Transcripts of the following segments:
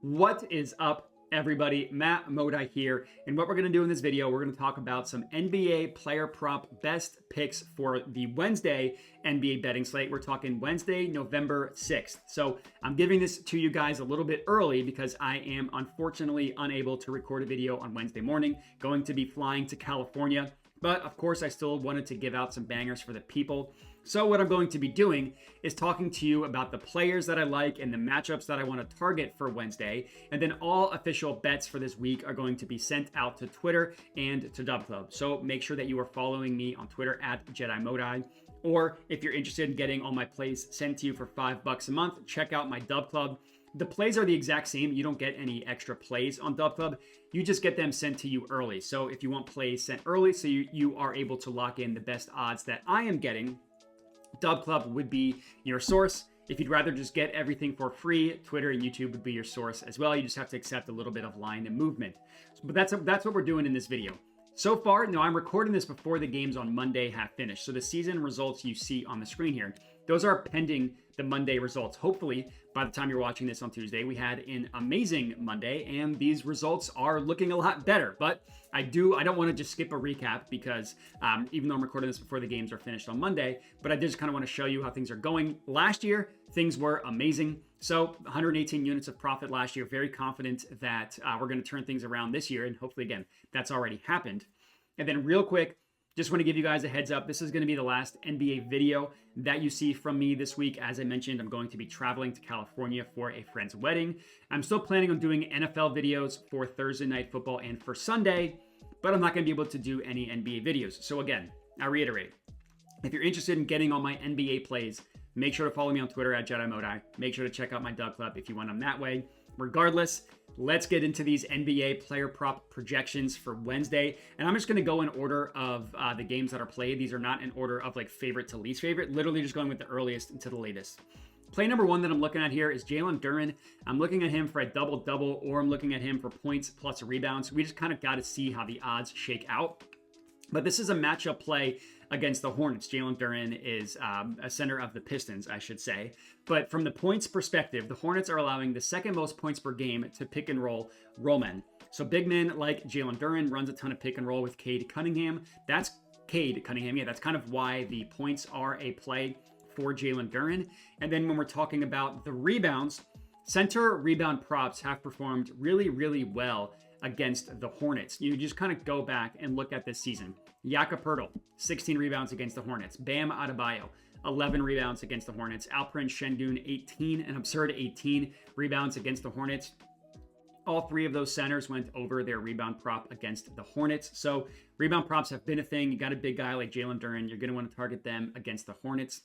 What is up, everybody? Matt Modi here, and what we're going to do in this video, we're going to talk about some NBA player prop best picks for the Wednesday NBA betting slate. We're talking Wednesday, November 6th. So I'm giving this to you guys a little bit early because I am unfortunately unable to record a video on Wednesday morning, going to be flying to California. But of course, I still wanted to give out some bangers for the people. So what I'm going to be doing is talking to you about the players that I like and the matchups that I want to target for Wednesday. And then all official bets for this week are going to be sent out to Twitter and to Dub Club. So make sure that you are following me on Twitter at JediModi. Or if you're interested in getting all my plays sent to you for $5 a month, check out my Dub Club. The plays are the exact same. You don't get any extra plays on Dub Club. You just get them sent to you early. So if you want plays sent early, so you are able to lock in the best odds that I am getting, Dub Club would be your source. If you'd rather just get everything for free, Twitter and YouTube would be your source as well. You just have to accept a little bit of line and movement. But that's what we're doing in this video. So far, now I'm recording this before the games on Monday have finished. So the season results you see on the screen here, those are pending the Monday results. Hopefully, by the time you're watching this on Tuesday, we had an amazing Monday and these results are looking a lot better. But I don't want to just skip a recap because even though I'm recording this before the games are finished on Monday, but I just kind of want to show you how things are going. Last year, things were amazing. So 118 units of profit last year. Very confident that we're going to turn things around this year. And hopefully, again, that's already happened. And then real quick, just want to give you guys a heads up. This is going to be the last NBA video that you see from me this week. As I mentioned, I'm going to be traveling to California for a friend's wedding. I'm still planning on doing NFL videos for Thursday Night Football and for Sunday, but I'm not going to be able to do any NBA videos. So again, I reiterate, if you're interested in getting all my NBA plays, make sure to follow me on Twitter at JediModi. Make sure to check out my Dub Club if you want them that way. Regardless, let's get into these NBA player prop projections for Wednesday. And I'm just going to go in order of the games that are played. These are not in order of like favorite to least favorite, literally just going with the earliest to the latest. Play number one that I'm looking at here is Jaylen Duren. I'm looking at him for a double-double, or I'm looking at him for points plus rebounds. We just kind of got to see how the odds shake out. But this is a matchup play against the Hornets. Jaylen Duren is a center of the Pistons, I should say. But from the points perspective, the Hornets are allowing the second most points per game to pick and roll men. So big men like Jaylen Duren runs a ton of pick and roll with Cade Cunningham. That's Cade Cunningham. Yeah, that's kind of why the points are a play for Jaylen Duren. And then when we're talking about the rebounds, center rebound props have performed really, really well against the Hornets. You just kind of go back and look at this season. Jakob Poeltl, 16 rebounds against the Hornets. Bam Adebayo, 11 rebounds against the Hornets. Alperen Şengün, an absurd 18 rebounds against the Hornets. All three of those centers went over their rebound prop against the Hornets. So rebound props have been a thing. You got a big guy like Jaylen Duren. You're going to want to target them against the Hornets.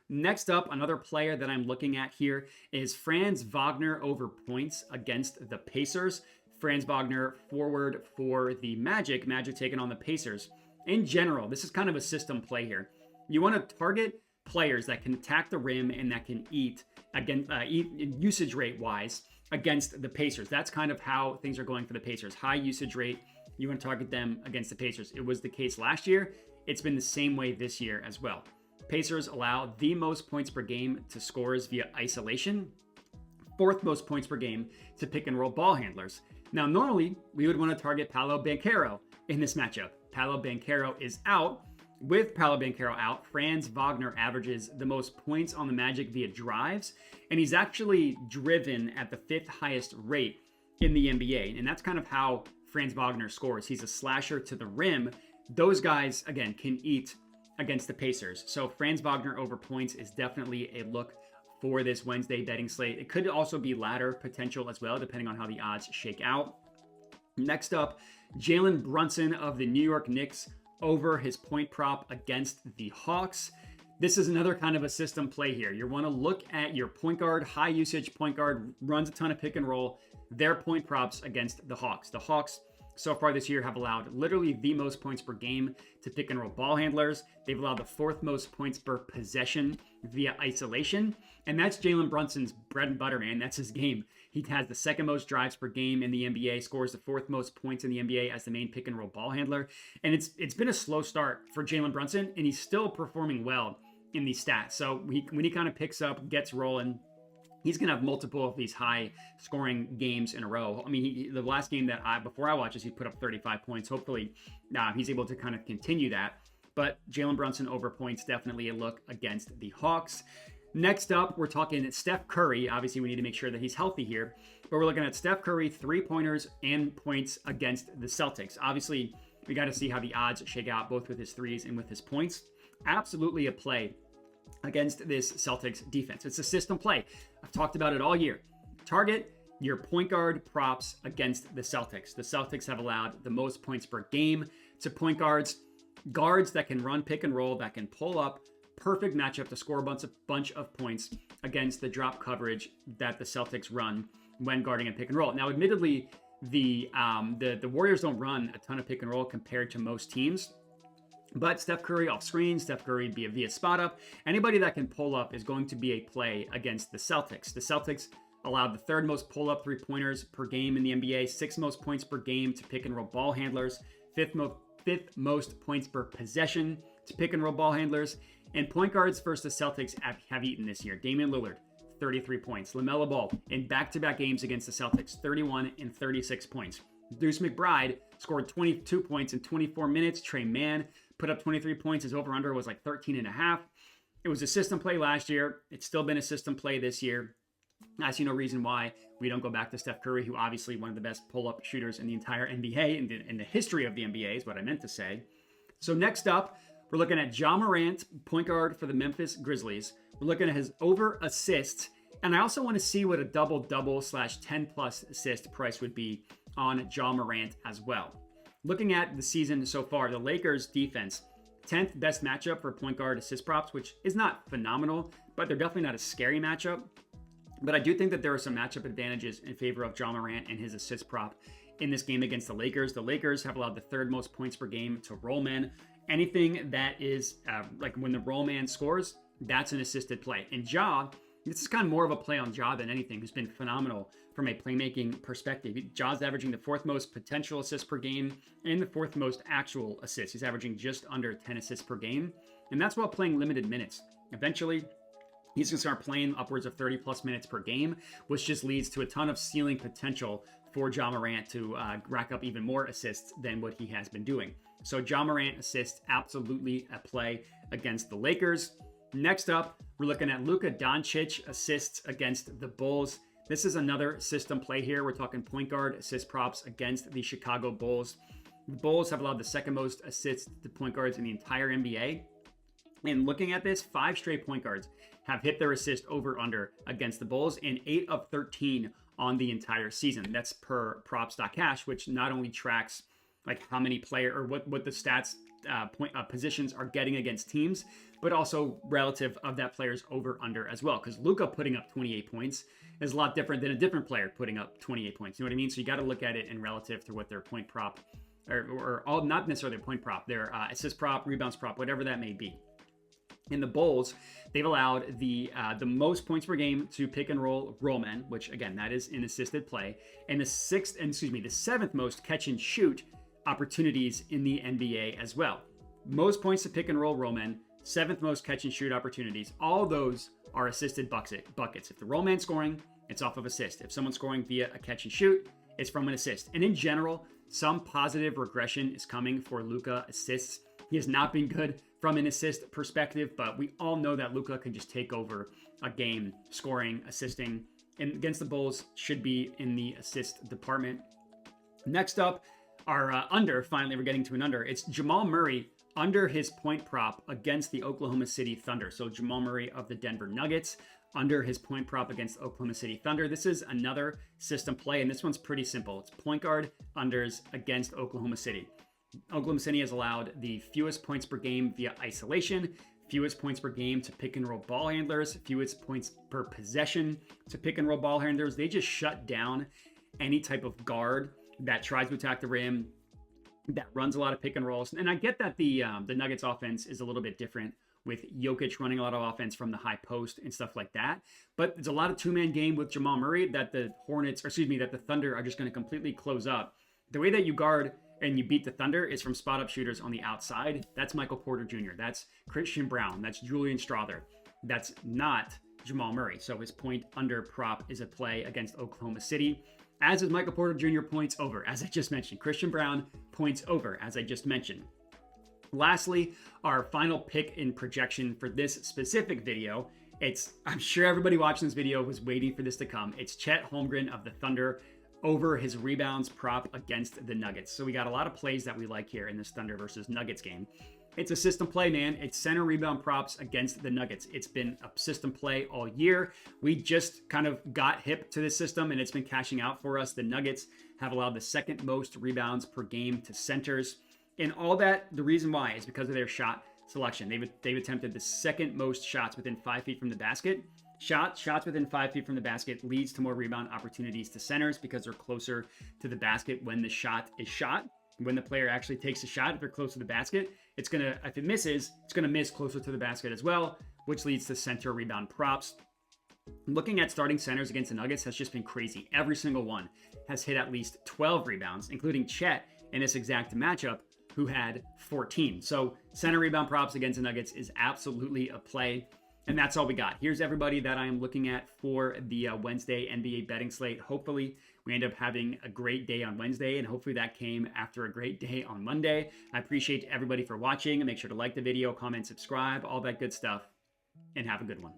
Next up, another player that I'm looking at here is Franz Wagner over points against the Pacers. Franz Bogner forward for the Magic taking on the Pacers. In general, this is kind of a system play here. You want to target players that can attack the rim and that can eat usage rate wise against the Pacers. That's kind of how things are going for the Pacers. High usage rate. You want to target them against the Pacers. It was the case last year. It's been the same way this year as well. Pacers allow the most points per game to scorers via isolation. Fourth most points per game to pick and roll ball handlers. Now, normally, we would want to target Paolo Banchero in this matchup. Paolo Banchero is out. With Paolo Banchero out, Franz Wagner averages the most points on the Magic via drives, and he's actually driven at the 5th highest rate in the NBA. And that's kind of how Franz Wagner scores. He's a slasher to the rim. Those guys, again, can eat against the Pacers. So Franz Wagner over points is definitely a look for this Wednesday betting slate. It could also be ladder potential as well, depending on how the odds shake out. Next up, Jaylen Brunson of the New York Knicks over his point prop against the Hawks. This is another kind of a system play here. You want to look at your point guard, high usage point guard, runs a ton of pick and roll, their point props against the Hawks. The Hawks so far this year have allowed literally the most points per game to pick and roll ball handlers. They've allowed the 4th most points per possession via isolation. And that's Jaylen Brunson's bread and butter, man. That's his game. He has the 2nd most drives per game in the NBA, scores the 4th most points in the NBA as the main pick and roll ball handler. And it's been a slow start for Jaylen Brunson, and he's still performing well in these stats. So when he kind of picks up, gets rolling, he's going to have multiple of these high scoring games in a row. I mean, the last game that before I watched this, he put up 35 points. Hopefully he's able to kind of continue that. But Jaylen Brunson over points, definitely a look against the Hawks. Next up, we're talking Steph Curry. Obviously, we need to make sure that he's healthy here. But we're looking at Steph Curry, 3-pointers and points against the Celtics. Obviously, we got to see how the odds shake out, both with his threes and with his points. Absolutely a play against this Celtics defense. It's a system play. I've talked about it all year. Target your point guard props against the Celtics. The Celtics have allowed the most points per game to point guards. Guards that can run pick and roll, that can pull up. Perfect matchup to score a bunch of points against the drop coverage that the Celtics run when guarding a pick and roll. Now, admittedly, the Warriors don't run a ton of pick and roll compared to most teams. But Steph Curry off screen, Steph Curry via spot up, anybody that can pull up is going to be a play against the Celtics. The Celtics allowed the third most pull-up three-pointers per game in the NBA, sixth most points per game to pick and roll ball handlers, fifth most points per possession to pick and roll ball handlers, and point guards versus the Celtics have eaten this year. Damian Lillard, 33 points. LaMelo Ball in back-to-back games against the Celtics, 31 and 36 points. Deuce McBride scored 22 points in 24 minutes. Trey Mann put up 23 points. His over-under was like 13.5. It was a system play last year. It's still been a system play this year. I see no reason why we don't go back to Steph Curry, who obviously one of the best pull-up shooters in the entire NBA, in the history of the NBA is what I meant to say. So next up, we're looking at Jamal Murray, point guard for the Memphis Grizzlies. We're looking at his over assists. And I also want to see what a double-double / 10-plus assist price would be on Jamal Murray as well. Looking at the season so far, the Lakers defense, 10th best matchup for point guard assist props, which is not phenomenal, but they're definitely not a scary matchup. But I do think that there are some matchup advantages in favor of Jamal Murray and his assist prop in this game against the Lakers. The Lakers have allowed the third most points per game to roll men. Anything that is like when the roll man scores, that's an assisted play. And Ja, this is kind of more of a play on Ja than anything, who's been phenomenal from a playmaking perspective. Ja's averaging the fourth most potential assists per game and the fourth most actual assists. He's averaging just under 10 assists per game. And that's while playing limited minutes. Eventually, he's going to start playing upwards of 30 plus minutes per game, which just leads to a ton of ceiling potential for Jamal Murray to rack up even more assists than what he has been doing. So Jamal Murray assists, absolutely a play against the Lakers. Next up, we're looking at Luka Donic assists against the Bulls. This is another system play here. We're talking point guard assist props against the Chicago Bulls. The Bulls have allowed the second most assists to point guards in the entire NBA. And looking at this, 5 straight point guards have hit their assist over/under against the Bulls, and 8 of 13 on the entire season. That's per props.cash, which not only tracks like how many player or what the stats positions are getting against teams, but also relative of that player's over/under as well. Because Luka putting up 28 points is a lot different than a different player putting up 28 points. You know what I mean? So you got to look at it in relative to what their point prop, or all, not necessarily their point prop, their assist prop, rebounds prop, whatever that may be. In the Bulls, they've allowed the most points per game to pick and roll men, which again, that is an assisted play, and the seventh most catch and shoot opportunities in the NBA as well. Most points to pick and roll men, 7th most catch and shoot opportunities. All those are assisted buckets. If the roll man's scoring, it's off of assist. If someone's scoring via a catch and shoot, it's from an assist. And in general, some positive regression is coming for Luka assists. He has not been good from an assist perspective, but we all know that Luka can just take over a game, scoring, assisting, and against the Bulls should be in the assist department. Next up, our under, finally we're getting to an under. It's Jamal Murray under his point prop against the Oklahoma City Thunder. So Jamal Murray of the Denver Nuggets under his point prop against Oklahoma City Thunder. This is another system play, and this one's pretty simple. It's point guard unders against Oklahoma City. Oklahoma City has allowed the fewest points per game via isolation, fewest points per game to pick and roll ball handlers, fewest points per possession to pick and roll ball handlers. They just shut down any type of guard that tries to attack the rim, that runs a lot of pick and rolls. And I get that the Nuggets offense is a little bit different with Jokic running a lot of offense from the high post and stuff like that. But it's a lot of two-man game with Jamal Murray that the Thunder are just going to completely close up. The way that you guard and you beat the Thunder is from spot-up shooters on the outside. That's Michael Porter Jr. That's Christian Brown. That's Julian Strawther. That's not Jamal Murray. So his point under prop is a play against Oklahoma City, as is Michael Porter Jr. points over, as I just mentioned. Christian Braun points over, as I just mentioned. Lastly, our final pick in projection for this specific video. I'm sure everybody watching this video was waiting for this to come. It's Chet Holmgren of the Thunder over his rebounds prop against the Nuggets. So we got a lot of plays that we like here in this Thunder versus Nuggets game. It's a system play, man. It's center rebound props against the Nuggets. It's been a system play all year. We just kind of got hip to this system, and it's been cashing out for us. The Nuggets have allowed the second most rebounds per game to centers. And all that, the reason why is because of their shot selection. They've attempted the second most shots within 5 feet from the basket. Shots within 5 feet from the basket leads to more rebound opportunities to centers because they're closer to the basket when the shot is shot. When the player actually takes a shot, if they're close to the basket, if it misses, it's gonna miss closer to the basket as well, which leads to center rebound props. Looking at starting centers against the Nuggets has just been crazy. Every single one has hit at least 12 rebounds, including Chet in this exact matchup, who had 14. So center rebound props against the Nuggets is absolutely a play. And that's all we got. Here's everybody that I am looking at for the Wednesday NBA betting slate. Hopefully we end up having a great day on Wednesday, and hopefully that came after a great day on Monday. I appreciate everybody for watching. Make sure to like the video, comment, subscribe, all that good stuff, and have a good one.